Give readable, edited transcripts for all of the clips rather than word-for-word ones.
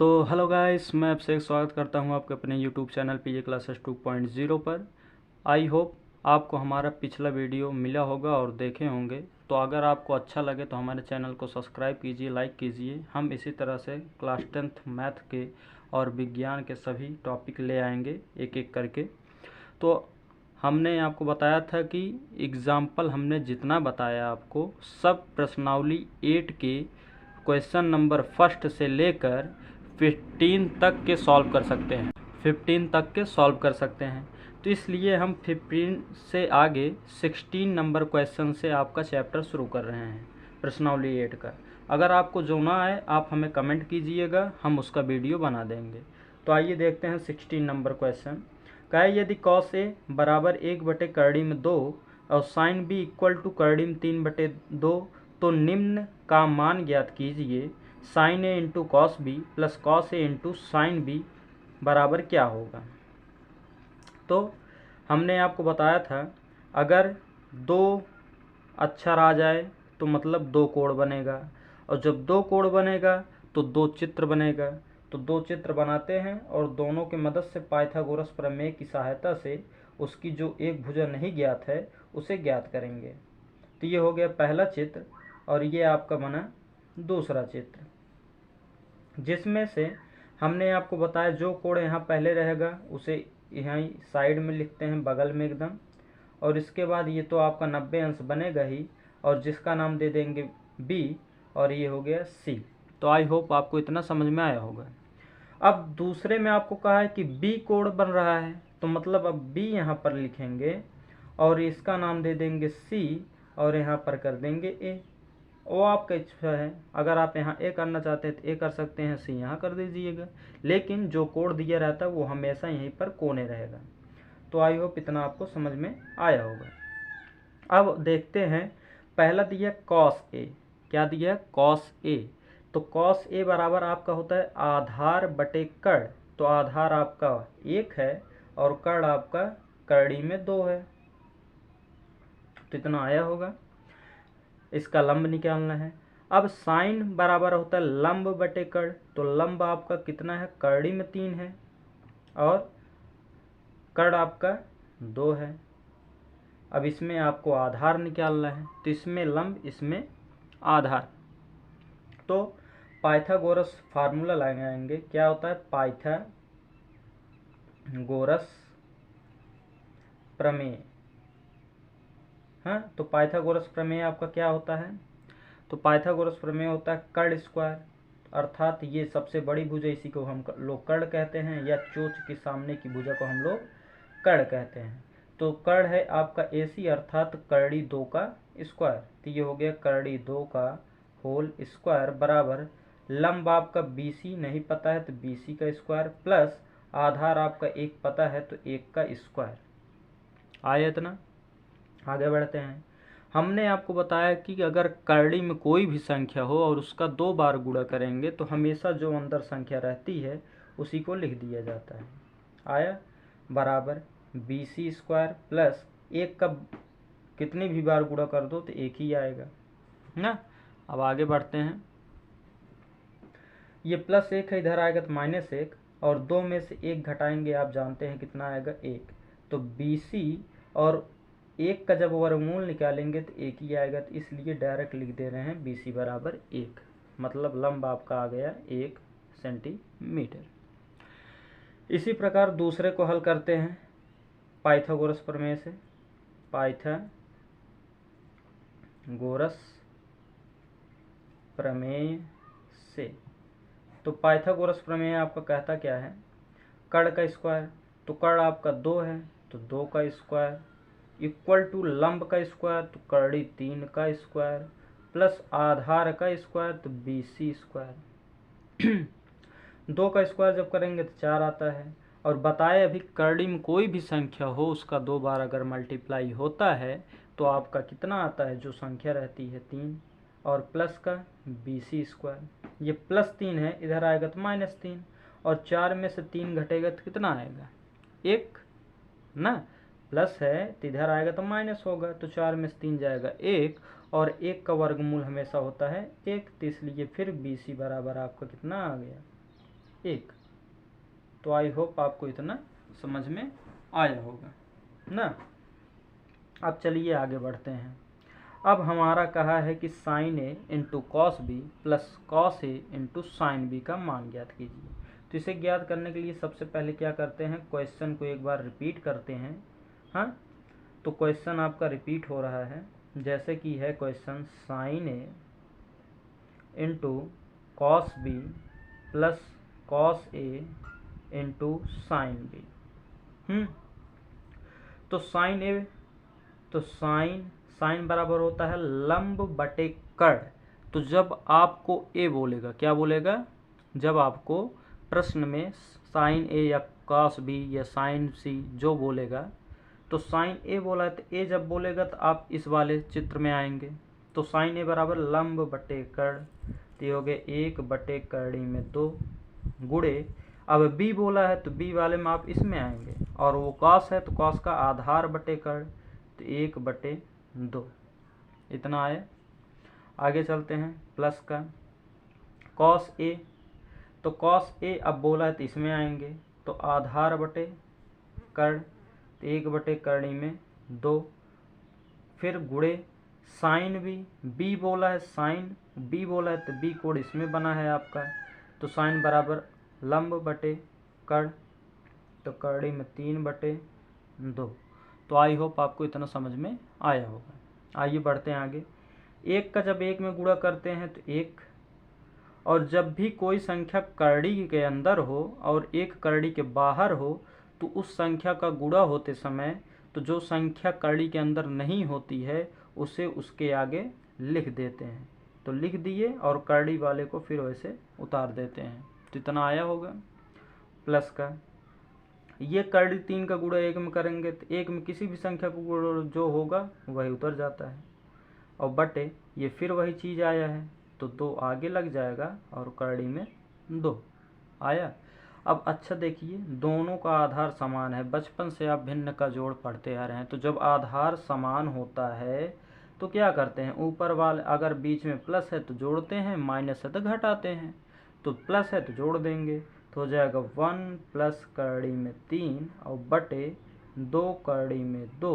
तो hello guys, मैं आपसे स्वागत करता हूं आपके अपने यूट्यूब चैनल पीजे क्लासेस 2.0 पर। आई होप आपको हमारा पिछला वीडियो मिला होगा और देखे होंगे। तो अगर आपको अच्छा लगे तो हमारे चैनल को सब्सक्राइब कीजिए, लाइक कीजिए। हम इसी तरह से क्लास 10th मैथ के और विज्ञान के सभी टॉपिक ले आएंगे एक एक करके। तो हमने आपको बताया था कि एग्ज़ाम्पल हमने जितना बताया आपको सब प्रश्नावली 8 के क्वेश्चन नंबर फर्स्ट से लेकर 15 तक के सॉल्व कर सकते हैं। 15 तक के सॉल्व कर सकते हैं। तो इसलिए हम 15 से आगे 16 नंबर क्वेश्चन से आपका चैप्टर शुरू कर रहे हैं प्रश्नावली 8 का। अगर आपको जो ना आए आप हमें कमेंट कीजिएगा, हम उसका वीडियो बना देंगे। तो आइए देखते हैं 16 नंबर क्वेश्चन का है। यदि कॉस ए बराबर 1/2 और साइन बी इक्वल टू 3/2 तो निम्न का मान ज्ञात कीजिए। Sin A into cos B plus cos A into sin B बराबर क्या होगा। तो हमने आपको बताया था अगर दो अक्षर आ जाए तो मतलब दो कोण बनेगा, और जब दो कोण बनेगा तो दो चित्र बनेगा। तो दो चित्र बनाते हैं और दोनों की मदद से पाइथागोरस प्रमेय की सहायता से उसकी जो एक भुजा नहीं ज्ञात है उसे ज्ञात करेंगे। तो ये हो गया पहला चित्र और ये आपका बना दूसरा चित्र, जिसमें से हमने आपको बताया जो कोण यहाँ पहले रहेगा उसे यहाँ साइड में लिखते हैं बगल में एकदम, और इसके बाद ये तो आपका 90 अंश बनेगा ही, और जिसका नाम दे देंगे बी, और ये हो गया सी। तो आई होप आपको इतना समझ में आया होगा। अब दूसरे में आपको कहा है कि बी कोण बन रहा है, तो मतलब अब बी यहाँ पर लिखेंगे और इसका नाम दे देंगे सी और यहाँ पर कर देंगे ए। वो आपका इच्छा है, अगर आप यहाँ ए करना चाहते हैं तो ए कर सकते हैं, सी यहाँ कर दीजिएगा, लेकिन जो कोड दिया रहता है वो हमेशा यहीं पर कोने रहेगा। तो आई होप इतना आपको समझ में आया होगा। अब देखते हैं, पहला दिया कॉस ए। क्या दिया? Cos A. तो कॉस ए बराबर आपका होता है आधार बटे कर्ण। तो आधार आपका 1 है और कर्ण आपका करड़ी में 2 है। तो इतना आया होगा। इसका लंब निकालना है। अब साइन बराबर होता है लंब बटे कर्ण। तो लंब आपका कितना है? करड़ी में 3 है और कर्ण आपका 2 है। अब इसमें आपको आधार निकालना है, तो इसमें लंब इसमें आधार। तो पाइथागोरस फार्मूला लगाएंगे। क्या होता है? पाइथागोरस प्रमेय। हाँ, तो पाइथागोरस प्रमेय आपका क्या होता है? तो पाइथागोरस प्रमेय होता है कर्ण स्क्वायर, अर्थात ये सबसे बड़ी भुजा, इसी को हम लोग कर्ण कहते हैं, या चोंच के सामने की भुजा को हम लोग कर्ण कहते हैं। तो कर्ण है आपका AC, अर्थात करड़ी 2 का स्क्वायर। तो ये हो गया करड़ी 2 का होल स्क्वायर बराबर लंब आपका BC नहीं पता है तो BC का स्क्वायर प्लस आधार आपका 1 पता है तो 1 का स्क्वायर। आया इतना? आगे बढ़ते हैं। हमने आपको बताया कि अगर करड़ी में कोई भी संख्या हो और उसका 2 बार गुणा करेंगे तो हमेशा जो अंदर संख्या रहती है उसी को लिख दिया जाता है। आया? बराबर BC स्क्वायर प्लस 1 का कितनी भी बार गुणा कर दो तो 1 ही आएगा ना। अब आगे बढ़ते हैं। ये +1 है, इधर आएगा तो -1, और 2 में से 1 घटाएंगे, आप जानते हैं कितना आएगा? 1। तो BC और 1 का जब वर्गमूल निकालेंगे तो 1 ही आएगा, तो इसलिए डायरेक्ट लिख दे रहे हैं BC बराबर 1। मतलब लंब आपका आ गया 1 सेंटीमीटर। इसी प्रकार दूसरे को हल करते हैं पाइथागोरस प्रमेय से। पाइथागोरस प्रमेय से तो पाइथागोरस प्रमेय आपका कहता क्या है? कर्ण का स्क्वायर। तो कर्ण आपका 2 है तो 2 का स्क्वायर इक्वल टू लंब का स्क्वायर तो करड़ी 3 का स्क्वायर प्लस आधार का स्क्वायर तो BC स्क्वायर। 2 का स्क्वायर जब करेंगे तो 4 आता है, और बताए अभी करड़ी में कोई भी संख्या हो उसका 2 बार अगर मल्टीप्लाई होता है तो आपका कितना आता है? जो संख्या रहती है 3, और प्लस का BC स्क्वायर। ये +3 है, इधर आएगा तो -3, और 4 में से 3 घटेगा तो कितना आएगा? 1 ना। प्लस है तो इधर आएगा तो माइनस होगा, तो 4 में से 3 जाएगा 1, और 1 का वर्गमूल हमेशा होता है 1, तो इसलिए फिर BC बराबर आपका कितना आ गया? 1। तो आई होप आपको इतना समझ में आया होगा ना। अब चलिए आगे बढ़ते हैं। अब हमारा कहा है कि sin A into cos B plus cos A into sin B का मान ज्ञात कीजिए। तो इसे ज्ञात करने के लिए सबसे पहले क्या करते हैं, क्वेश्चन को एक बार रिपीट करते हैं। हाँ, तो क्वेश्चन आपका रिपीट हो रहा है, जैसे कि है question sin A into cos B plus cos A into sin B. तो साइन ए, तो साइन बराबर होता है लंब बटे कर्ण। तो जब आपको ए बोलेगा, क्या बोलेगा, जब आपको प्रश्न में साइन ए या कॉस बी या साइन सी जो बोलेगा, तो साइन ए बोला है तो ए जब बोलेगा तो आप इस वाले चित्र में आएंगे। तो साइन ए बराबर लंब बटे कर्ण, तो ये हो गया 1 बटे कर्णी में 2 गुणे, अब बी बोला है तो बी वाले में आप इसमें आएंगे, और वो कॉस है तो कॉस का आधार बटे कर्ण, तो 1 बटे 2। इतना आया। आगे चलते हैं प्लस का कॉस ए, तो कॉस ए अब बोला है तो इसमें आएंगे, तो आधार बटे कर्ण, तो 1 बटे कर्णी में 2, फिर गुणे साइन बी बोला है, साइन बी बोला है तो बी कोड इसमें बना है आपका, तो साइन बराबर लंब बटे कर्ण, तो कर्णी में 3 बटे 2। तो आई होप आपको इतना समझ में आया होगा। आइए बढ़ते हैं आगे। 1 का जब 1 में गुणा करते हैं तो 1, और जब भी कोई संख्या कर्णी के अंदर हो और एक कर्णी के बाहर हो तो उस संख्या का गुणा होते समय तो जो संख्या कर्णी के अंदर नहीं होती है उसे उसके आगे लिख देते हैं। तो लिख दिए और कर्णी वाले को फिर वैसे उतार देते हैं। तो इतना आया होगा। प्लस का ये कर्णी 3 का गुणा 1 में करेंगे तो 1 में किसी भी संख्या का गुणा जो होगा वही उतर जाता है, और बटे ये फिर वही चीज़ आया है तो 2 आगे लग जाएगा और कर्णी में 2 आया। अब अच्छा देखिए, दोनों का आधार समान है। बचपन से आप भिन्न का जोड़ पढ़ते आ रहे हैं, तो जब आधार समान होता है तो क्या करते हैं, ऊपर वाले अगर बीच में प्लस है तो जोड़ते हैं, माइनस है तो घटाते हैं। तो प्लस है तो जोड़ देंगे, तो हो जाएगा 1 प्लस कर्णी में 3 और बटे 2 कर्णी में 2।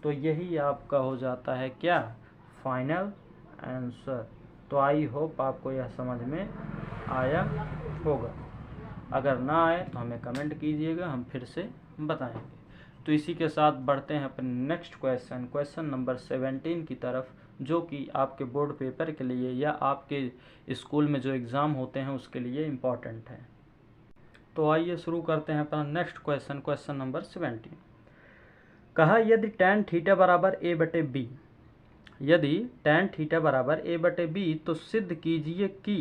तो यही आपका हो जाता है क्या, फाइनल आंसर। तो आई होप आपको यह समझ में आया होगा। अगर ना आए तो हमें कमेंट कीजिएगा, हम फिर से बताएंगे। तो इसी के साथ बढ़ते हैं अपने नेक्स्ट क्वेश्चन नंबर 17 की तरफ, जो कि आपके बोर्ड पेपर के लिए या आपके स्कूल में जो एग्ज़ाम होते हैं उसके लिए इम्पॉर्टेंट है। तो आइए शुरू करते हैं अपना नेक्स्ट क्वेश्चन नंबर 17। कहा यदि tan थीटा बराबर a बटे बी, यदि tan थीटा बराबर a बटे बी तो सिद्ध कीजिए कि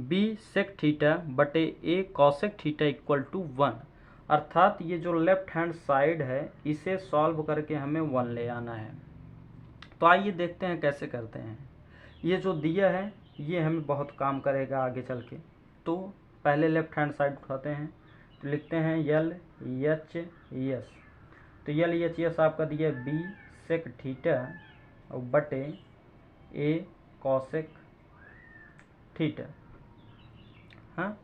b सेक थीटा बटे a cosec theta equal to 1। अर्थात ये जो लेफ्ट हैंड साइड है इसे सॉल्व करके हमें 1 ले आना है। तो आइए देखते हैं कैसे करते हैं। ये जो दिया है ये हमें बहुत काम करेगा आगे चल के। तो पहले लेफ्ट हैंड साइड उठाते हैं, तो लिखते हैं यल एच एस। तो यल एच एस आपका दिया b सेक थीटा और बटे a कॉसेक थीटा। हाँ,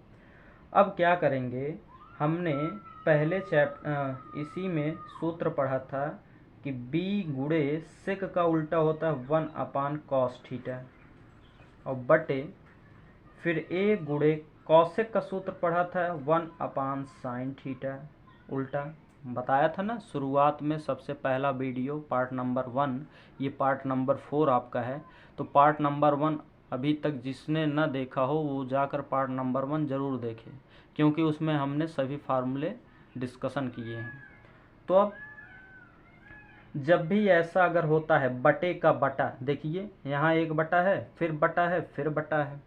अब क्या करेंगे, हमने पहले इसी में सूत्र पढ़ा था कि b गुणे सेक का उल्टा होता है 1 अपान कॉस थीटा, और बटे फिर a गुणे कॉसेक का सूत्र पढ़ा था 1 अपान साइन थीटा, उल्टा बताया था ना शुरुआत में। सबसे पहला वीडियो पार्ट नंबर 1, ये पार्ट नंबर 4 आपका है। तो पार्ट नंबर 1 अभी तक जिसने न देखा हो वो जाकर पार्ट नंबर 1 ज़रूर देखे, क्योंकि उसमें हमने सभी फार्मूले डिस्कशन किए हैं। तो अब जब भी ऐसा अगर होता है बटे का बटा, देखिए यहाँ एक बटा है, फिर बटा है, फिर बटा है।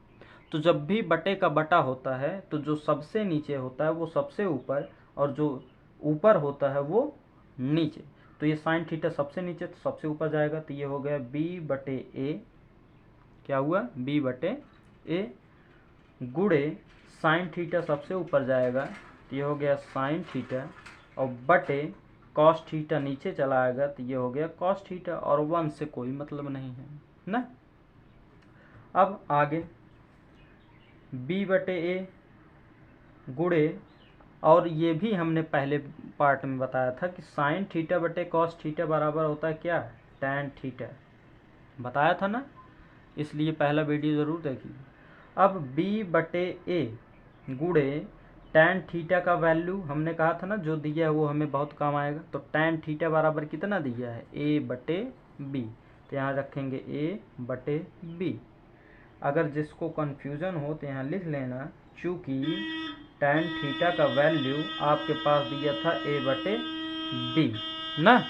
तो जब भी बटे का बटा होता है तो जो सबसे नीचे होता है वो सबसे ऊपर, और जो ऊपर होता है वो नीचे। तो ये साइन थीटा सबसे नीचे तो सबसे ऊपर जाएगा, तो ये हो गया b बटे ए, क्या हुआ b बटे ए, गुणे साइन थीटा सबसे ऊपर जाएगा तो ये हो गया साइन थीटा, और बटे कॉस थीटा नीचे चला आएगा तो ये हो गया कॉस थीटा, और 1 से कोई मतलब नहीं है ना। अब आगे b बटे ए गुणे, और ये भी हमने पहले पार्ट में बताया था कि साइन थीटा बटे कॉस थीटा बराबर होता है क्या, टैन थीटा, बताया था ना, इसलिए पहला वीडियो ज़रूर देखिए। अब b बटे a गुणे टैन थीटा का वैल्यू हमने कहा था ना जो दिया है वो हमें बहुत काम आएगा। तो टैन थीटा बराबर कितना दिया है, a बटे b, तो यहाँ रखेंगे a बटे b। अगर जिसको कन्फ्यूज़न हो तो यहाँ लिख लेना, चूँकि टैन थीटा का वैल्यू आपके पास दिया था a बटे b ना,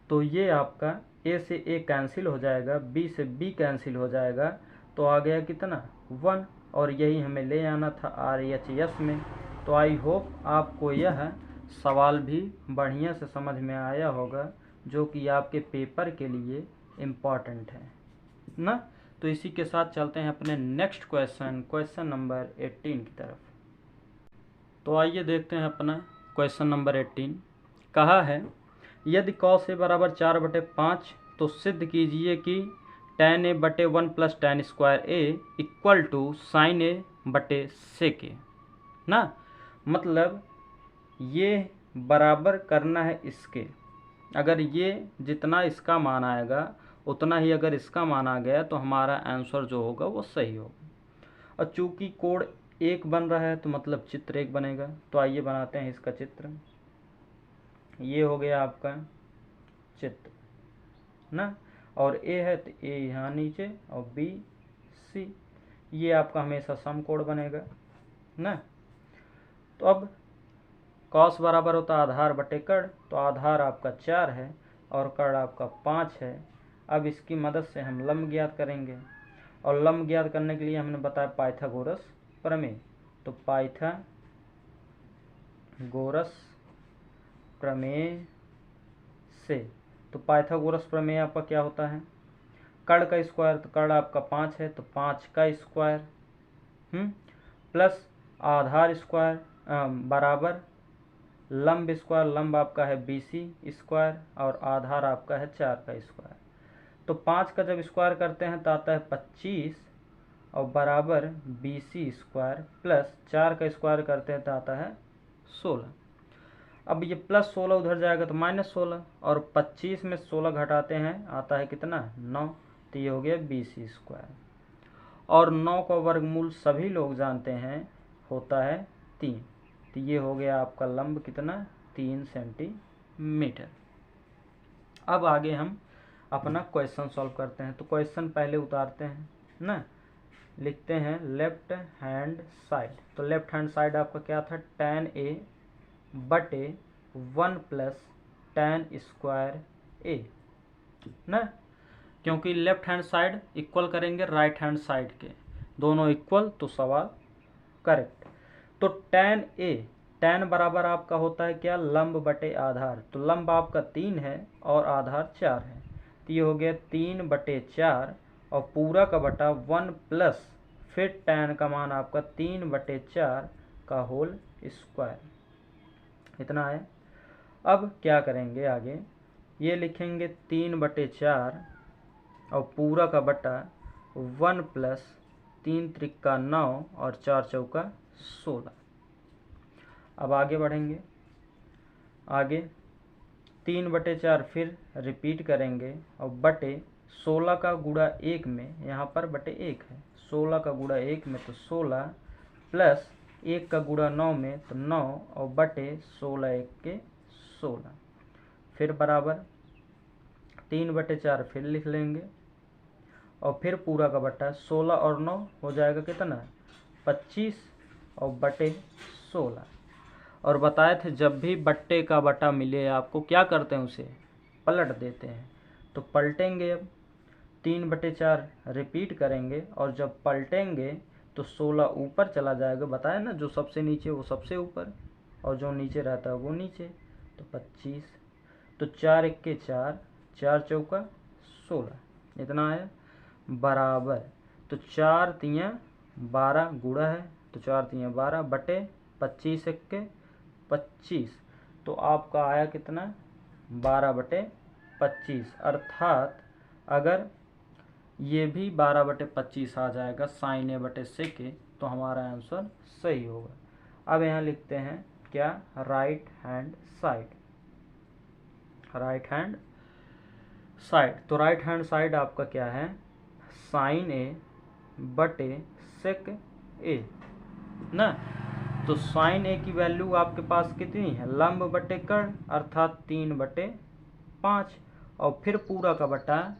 तो ये आपका a से a कैंसिल हो जाएगा, b से b कैंसिल हो जाएगा, तो आ गया कितना 1, और यही हमें ले आना था RHS में। तो आई होप आपको यह सवाल भी बढ़िया से समझ में आया होगा, जो कि आपके पेपर के लिए इम्पॉर्टेंट है ना। तो इसी के साथ चलते हैं अपने नेक्स्ट क्वेश्चन नंबर 18 की तरफ। तो आइए देखते हैं अपना क्वेश्चन नंबर 18। कहा है यदि cos a बराबर 4/5 तो सिद्ध कीजिए कि tan a बटे 1 plus tan square a equal to sine a बटे सेक a ना। मतलब ये बराबर करना है इसके, अगर ये जितना इसका मान आएगा उतना ही अगर इसका मान आ गया तो हमारा आंसर जो होगा वो सही होगा। और चूँकि कोड एक बन रहा है तो मतलब चित्र एक बनेगा। तो आइए बनाते हैं इसका चित्र। ये हो गया आपका चित्र ना, और ए है तो ए यहाँ नीचे और बी सी, ये आपका हमेशा सम कोड बनेगा ना। तो अब कॉस बराबर होता है आधार बटे कड़, तो आधार आपका 4 है और कड़ आपका 5 है। अब इसकी मदद से हम लंब ज्ञात करेंगे, और लंब ज्ञात करने के लिए हमने बताया पाइथागोरस प्रमेय। तो पाइथागोरस प्रमेय से, तो पाइथागोरस प्रमेय आपका क्या होता है, कड़ का स्क्वायर, तो कड़ आपका 5 है तो 5 का स्क्वायर प्लस आधार स्क्वायर बराबर लंब स्क्वायर, लंब आपका है BC स्क्वायर और आधार आपका है 4 का स्क्वायर। तो 5 का जब स्क्वायर करते हैं तो आता है 25 और बराबर BC स्क्वायर प्लस 4 का स्क्वायर करते हैं तो आता है 16। अब ये प्लस 16 उधर जाएगा तो -16, और 25 में 16 घटाते हैं आता है कितना 9, तो ये हो गया BC स्क्वायर। और 9 का वर्गमूल सभी लोग जानते हैं होता है 3, तो ये हो गया आपका लंब कितना 3 सेंटीमीटर। अब आगे हम अपना क्वेश्चन सॉल्व करते हैं। तो क्वेश्चन पहले उतारते हैं ना, लिखते हैं लेफ्ट हैंड साइड। तो लेफ्ट हैंड साइड आपका क्या था, tan a बटे 1 प्लस tan स्क्वायर a ना, क्योंकि लेफ्ट हैंड साइड इक्वल करेंगे राइट हैंड साइड के, दोनों इक्वल तो सवाल करेक्ट। तो tan a, tan बराबर आपका होता है क्या, लंब बटे आधार। तो लंब आपका 3 है और आधार 4 है, तो ये हो गया 3/4 और पूरा का बटा 1 प्लस फिर tan का मान आपका 3/4 का होल स्क्वायर, इतना है। अब क्या करेंगे आगे, ये लिखेंगे 3/4 और पूरा का बटा 1 प्लस 3 त्रिका 9 और 4 चौका 16। अब आगे बढ़ेंगे, आगे 3/4 फिर रिपीट करेंगे और बटे 16 का गुणा 1 में, यहाँ पर बटे 1 है, 16 का गुणा 1 में तो 16 प्लस 1 का गुणा 9 में तो 9 और बटे 16 1 के 16, फिर बराबर 3/4 फिर लिख लेंगे और फिर पूरा का बटा 16 और 9 हो जाएगा कितना 25 और बटे 16। और बताए थे जब भी बट्टे का बटा मिले आपको क्या करते हैं, उसे पलट देते हैं। तो पलटेंगे, अब 3/4 रिपीट करेंगे और जब पलटेंगे तो 16 ऊपर चला जाएगा, बताया ना, जो सबसे नीचे वो सबसे ऊपर और जो नीचे रहता है वो नीचे, तो 25। तो 4 1 के 4, 4 चौका 16, इतना है बराबर। तो 4 तियाँ 12 गुणा है, तो 4 तियाँ 12 बटे 25 1 के 25, तो आपका आया कितना 12/25। अर्थात अगर ये भी 12/25 आ जाएगा साइन a बटे सेक, तो हमारा आंसर सही होगा। अब यहाँ लिखते हैं क्या, right hand side, right hand side. तो राइट हैंड साइड आपका क्या है, साइन ए बटे सेक ए ना। तो साइन ए की वैल्यू आपके पास कितनी है, लंब बटे कर्ण अर्थात 3/5, और फिर पूरा का बटा।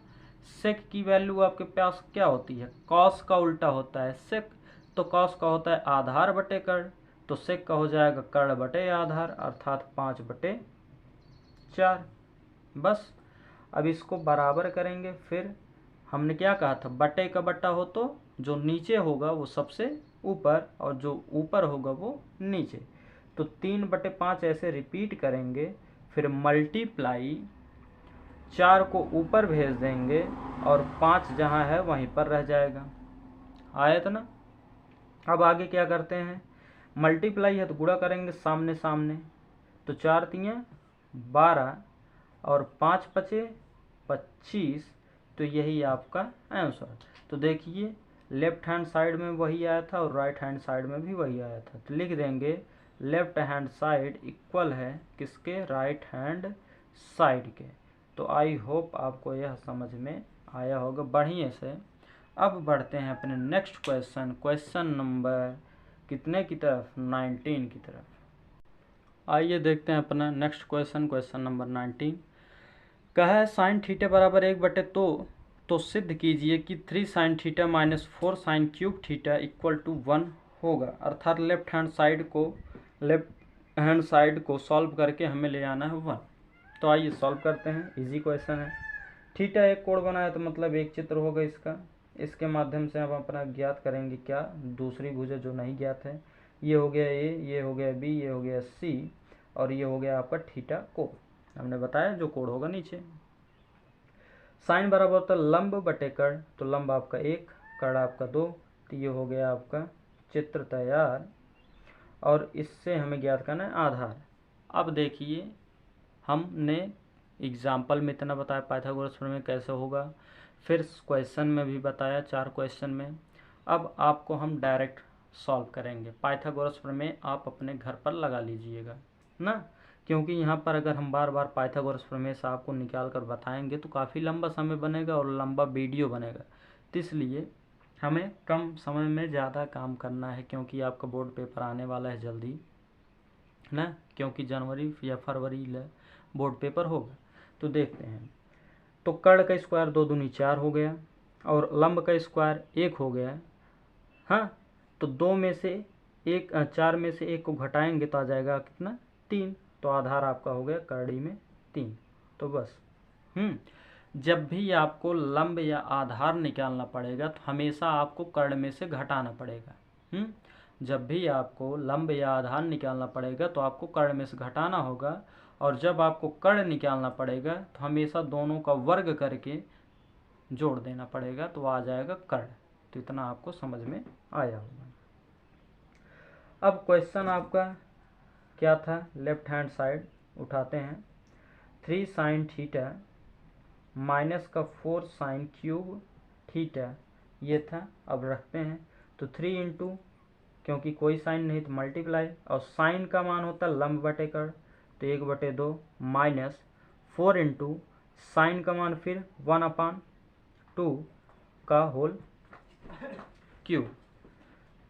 सेक की वैल्यू आपके पास क्या होती है, कॉस का उल्टा होता है सेक, तो कॉस का होता है आधार बटे कर्ण, तो सेक का हो जाएगा कर्ण बटे आधार अर्थात 5/4। बस अब इसको बराबर करेंगे। फिर हमने क्या कहा था, बटे का बटा हो तो जो नीचे होगा वो सबसे ऊपर और जो ऊपर होगा वो नीचे। तो 3/5 ऐसे रिपीट करेंगे, फिर मल्टीप्लाई 4 को ऊपर भेज देंगे और 5 जहाँ है वहीं पर रह जाएगा। आया था ना। अब आगे क्या करते हैं, मल्टीप्लाई है तो गुणा करेंगे सामने सामने, तो 4 तियाँ 12 और 5 बचे 25, तो यही आपका आंसर। तो देखिए लेफ्ट हैंड साइड में वही आया था और राइट हैंड साइड में भी वही आया था, तो लिख देंगे लेफ्ट हैंड साइड इक्वल है किसके, राइट हैंड साइड के। तो आई होप आपको यह समझ में आया होगा बढ़िया से। अब बढ़ते हैं अपने नेक्स्ट क्वेश्चन, क्वेश्चन नंबर कितने की तरफ, 19 की तरफ। आइए देखते हैं अपना नेक्स्ट क्वेश्चन, क्वेश्चन नंबर 19। कहा है साइन थीटा बराबर 1/2, तो सिद्ध कीजिए कि 3 sine theta minus 4 sine cube theta equal to 1 होगा। अर्थात लेफ्ट हैंड साइड को सॉल्व करके हमें ले आना है 1। तो आइए सॉल्व करते हैं, इजी क्वेश्चन है। थीटा एक कोण बनाया तो मतलब एक चित्र होगा इसका, इसके माध्यम से हम अपना ज्ञात करेंगे क्या, दूसरी भुजा जो नहीं ज्ञात है। ये हो गया ए, ये हो गया बी, ये हो गया सी, और ये हो गया आपका थीटा कोण। हमने बताया जो कोण होगा नीचे। साइन बराबर होता है लंब बटे कर्ण, तो लंब आपका 1, कर्ण आपका 2, तो ये हो गया आपका चित्र तैयार। और इससे हमें ज्ञात करना है आधार। अब देखिए हमने एग्जाम्पल में इतना बताया पाइथागोरस प्रमेय कैसे होगा, फिर क्वेश्चन में भी बताया 4 क्वेश्चन में। अब आपको हम डायरेक्ट सॉल्व करेंगे। पाइथागोरस प्रमेय आप अपने घर पर लगा लीजिएगा ना, क्योंकि यहाँ पर अगर हम बार बार पाइथागोरस प्रमेय से आपको निकाल कर बताएंगे तो काफ़ी लंबा समय बनेगा और लंबा वीडियो बनेगा। तो इसलिए हमें कम समय में ज़्यादा काम करना है, क्योंकि आपका बोर्ड पेपर आने वाला है जल्दी ना, क्योंकि जनवरी या फरवरी बोर्ड पेपर होगा। तो देखते हैं, तो कर्ण का स्क्वायर 2 दूनी 4 हो गया और लंब का स्क्वायर 1 हो गया। हाँ, तो 2 में से 1, 4 में से 1 को घटाएंगे तो आ जाएगा कितना, 3। तो आधार आपका हो गया कर्णी में 3। तो बस जब भी आपको लंब या आधार निकालना पड़ेगा तो हमेशा आपको कर्ण में से घटाना पड़ेगा। जब भी आपको लंब या आधार निकालना पड़ेगा तो आपको कर्ण में से घटाना होगा, और जब आपको कर्ण निकालना पड़ेगा तो हमेशा दोनों का वर्ग करके जोड़ देना पड़ेगा, तो आ जाएगा कर्ण। तो इतना आपको समझ में आया होगा। अब क्वेश्चन आपका क्या था, लेफ्ट हैंड साइड उठाते हैं। 3 साइन थीटा माइनस का 4 साइन क्यूब थीटा ये था। अब रखते हैं तो 3 इंटू, क्योंकि कोई साइन नहीं तो मल्टीप्लाई, और साइन का मान होता है लंब बटे कर्ण, तो 1/2 माइनस 4 इंटू साइन का मान फिर 1/2 का होल क्यूब।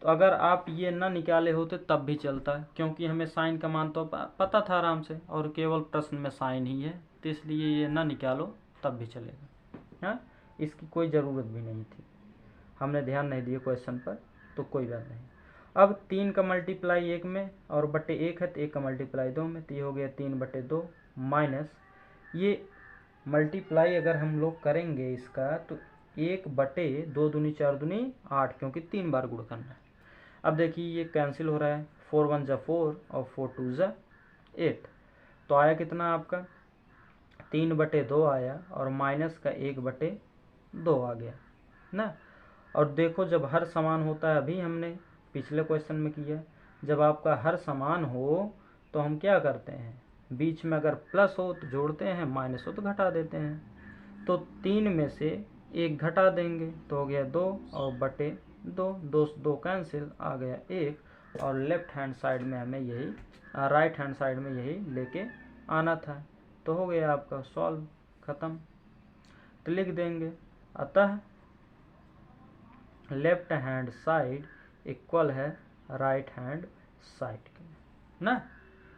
तो अगर आप ये ना निकाले होते तब भी चलता, क्योंकि हमें साइन का मान तो पता था आराम से, और केवल प्रश्न में साइन ही है, तो इसलिए ये ना निकालो तब भी चलेगा। हाँ, इसकी कोई ज़रूरत भी नहीं थी, हमने ध्यान नहीं दिया क्वेश्चन पर, तो कोई बात नहीं। अब 3 का मल्टीप्लाई 1 में और बटे 1 है तो 1 का मल्टीप्लाई 2 में, तो ये हो गया 3/2 माइनस ये मल्टीप्लाई अगर हम लोग करेंगे इसका तो 1/2 दूनी 4 दूनी 8, क्योंकि 3 बार गुण करना है। अब देखिए ये कैंसिल हो रहा है, 4 1 जा 4 और 4 2 जा 8, तो आया कितना आपका 3/2 आया, और माइनस का 1/2 आ गया ना। और देखो जब हर समान होता है, अभी हमने पिछले क्वेश्चन में किया, जब आपका हर समान हो तो हम क्या करते हैं, बीच में अगर प्लस हो तो जोड़ते हैं, माइनस हो तो घटा देते हैं। तो 3 में से 1 घटा देंगे तो हो गया 2 और बटे 2, 2 कैंसिल, आ गया 1, और लेफ्ट हैंड साइड में हमें यही राइट हैंड साइड में यही लेके आना था। तो हो गया आपका सॉल्व, ख़त्म। तो लिख देंगे अतः लेफ्ट हैंड साइड इक्वल है राइट हैंड साइड के ना।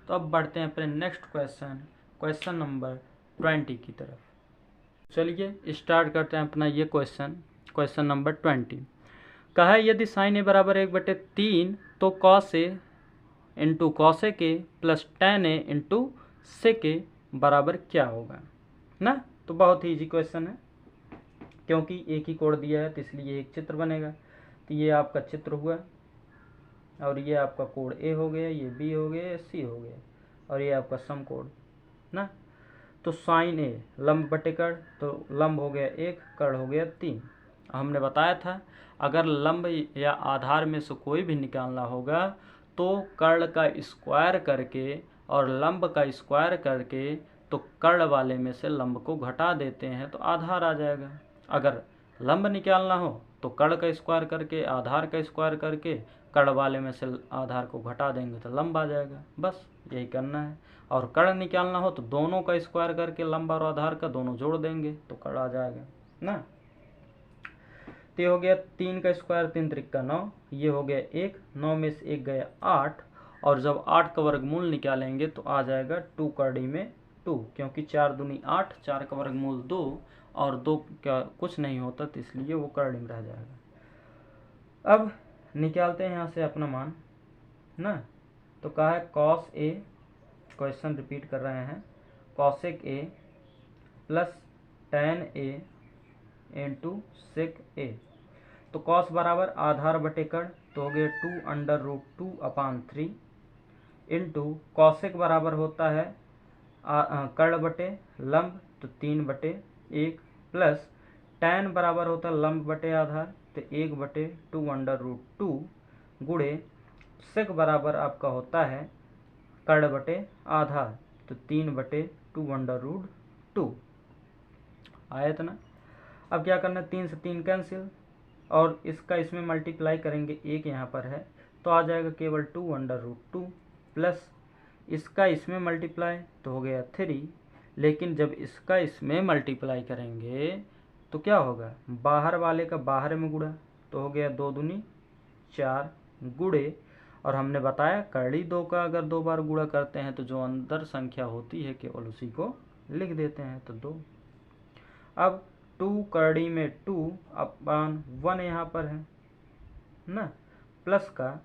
तो अब बढ़ते हैं अपने नेक्स्ट क्वेश्चन नंबर 20 की तरफ। चलिए स्टार्ट करते हैं अपना ये क्वेश्चन नंबर 20। कहा है यदि साइन ए बराबर 1/3 तो cos A into cos A के plus ten A into sec ए बराबर क्या होगा ना। तो बहुत ही ईजी क्वेश्चन है, क्योंकि एक ही कोड दिया है तो इसलिए एक चित्र बनेगा। तो ये आपका चित्र हुआ और ये आपका कोड ए हो गया, ये बी हो गया, सी हो गया और ये आपका सम कोड ना। तो साइन ए लंब बटे कर्ण, तो लंब हो गया 1, कर्ण हो गया 3। हमने बताया था अगर लंब या आधार में से कोई भी निकालना होगा तो कर्ण का स्क्वायर करके और लंब का स्क्वायर करके तो कर्ण वाले में से लंब को घटा देते हैं तो आधार आ जाएगा। अगर लंब निकालना हो तो कर्ण का स्क्वायर करके आधार का स्क्वायर करके कर्ण वाले में से आधार को घटा देंगे तो लंब आ जाएगा। बस यही करना है। और कर्ण निकालना हो तो दोनों का स्क्वायर करके लंब और आधार का दोनों जोड़ देंगे तो कर्ण आ जाएगा ना। तो ये हो गया 3 का स्क्वायर 3 त्रिका 9, ये हो गया 1, 9 में से 1 गया 8 और जब 8 का वर्गमूल निकालेंगे तो आ जाएगा 2 कड़ी में 2, क्योंकि 4 दूनी 8, 4 का वर्गमूल 2 और 2 का कुछ नहीं होता तो इसलिए वो कड़ी में रह जाएगा। अब निकालते हैं यहाँ से अपना मान ना। तो कहा है कॉस ए, क्वेश्चन रिपीट कर रहे हैं, cosec A plus ten A into sec A. तो कॉस बराबर आधार बटे कर्ण, तो हो गया 2√2/3 इंटू कॉसेक बराबर होता है कर्ण बटे लंब, तो 3/1 प्लस टेन बराबर होता है लंब बटे आधार, तो 1/2√2 गुणे सेक बराबर आपका होता है कर्ण बटे आधार, तो 3/2√2 आया था ना। अब क्या करना है, 3 से 3 कैंसिल और इसका इसमें मल्टीप्लाई करेंगे, 1 यहाँ पर है तो आ जाएगा केवल 2√2 प्लस इसका इसमें मल्टीप्लाई तो हो गया 3, लेकिन जब इसका इसमें मल्टीप्लाई करेंगे तो क्या होगा, बाहर वाले का बाहर में गुणा तो हो गया 2 दूनी 4 गुणे, और हमने बताया कड़ी 2 का अगर 2 बार गुणा करते हैं तो जो अंदर संख्या होती है केवल उसी को लिख देते हैं, तो 2। अब 2 कड़ी में 2/1 यहाँ पर है ना, प्लस का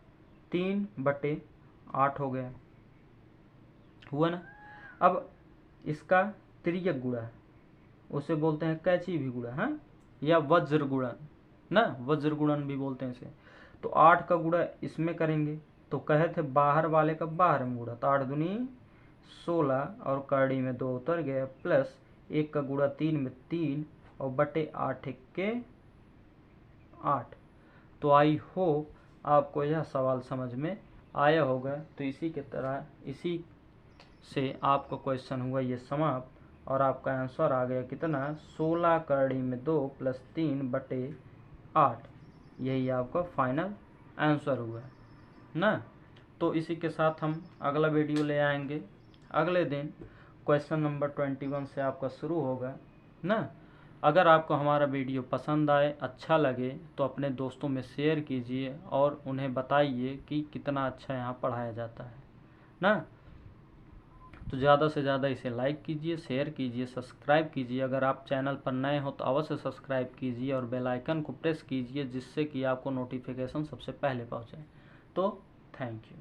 3/8 हो गया, हुआ ना। अब इसका तिर्यक गुणा, उसे बोलते हैं कैची भी गुणा, हाँ, या वज्र गुणन ना, वज्र गुणन भी बोलते हैं इसे। तो 8 का गुणा इसमें करेंगे तो कहे थे बाहर वाले का बाहर में गुणा, तो 8 दूनी 16 और कड़ी में 2 उतर गया, प्लस 1 का गुणा 3 में 3 और बटे 8 के 8। तो आई होप आपको यह सवाल समझ में आया होगा। तो इसी के तरह इसी से आपका क्वेश्चन हुआ ये समाप्त और आपका आंसर आ गया कितना, 16 कड़ी में 2 प्लस 3/8। यही आपका फाइनल आंसर हुआ ना। तो इसी के साथ हम अगला वीडियो ले आएंगे अगले दिन, क्वेश्चन नंबर 21 से आपका शुरू होगा ना। अगर आपको हमारा वीडियो पसंद आए, अच्छा लगे तो अपने दोस्तों में शेयर कीजिए और उन्हें बताइए कि कितना अच्छा यहाँ पढ़ाया जाता है ना। तो ज़्यादा से ज़्यादा इसे लाइक कीजिए, शेयर कीजिए, सब्सक्राइब कीजिए। अगर आप चैनल पर नए हो तो अवश्य सब्सक्राइब कीजिए और बेल आइकन को प्रेस कीजिए, जिससे कि आपको नोटिफिकेशन सबसे पहले पहुँचे। तो थैंक यू।